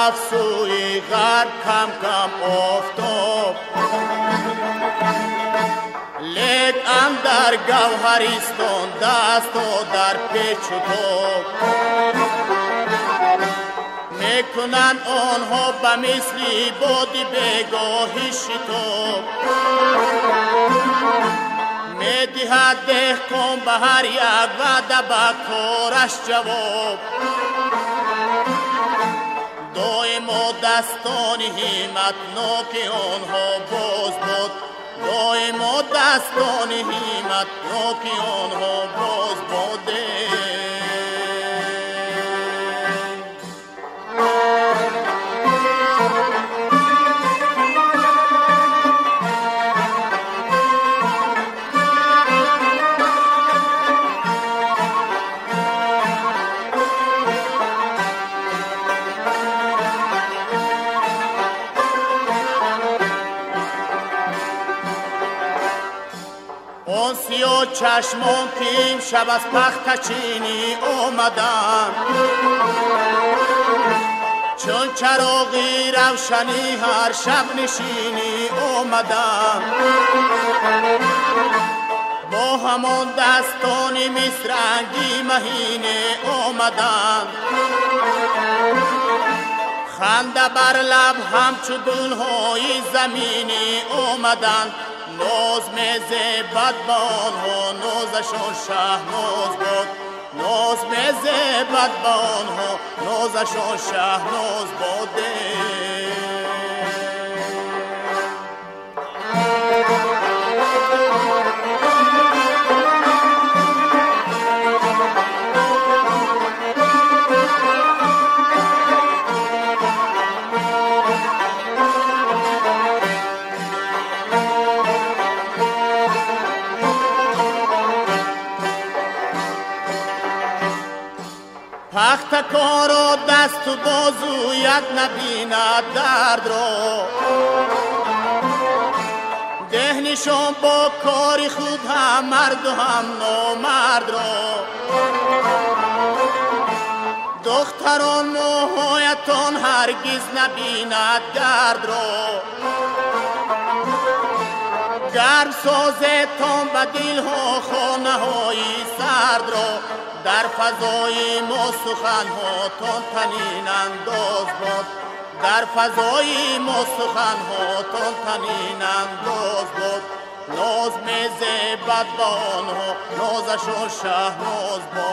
رفت سوی غرب کم کم افتاد، لیک اندر گوهریستان دست و در پیچ و تاب، میکنند آنها به مثلی بادی بگاهی شتاب، میدهد دهقان به هر یک وعده به کارش جواب، دایم و دستان همتناک آنها باز بود، دایم و دستان همتناک آنها باز بوده. آن سیاه چشمان که امشب از پختچینی آمدند، چون چراغی روشنی هر شب نشینی آمدند، با همان دستان مصرنگی مهینه آمدند، خنده بر لب همچو دلهای زمینی آمدند، ناز میزبد با آنها نازشان شهناز بود، ناز میزبد با آنها نازشان شهناز بوده. پختکار را دست و بازو یک نبیند درد را، دهنشان با کاری خود هم مرد و هم نامرد را، دختران موهایتان هرگز نبیند گرد را، گرم سازتان به دلها خانه های سرد را، در فضای ما سخنهاتان طنین انداز بود، در فضای ما سخنهاتان طنین انداز بود، ناز میزبد با آنها نازشان شهناز بود.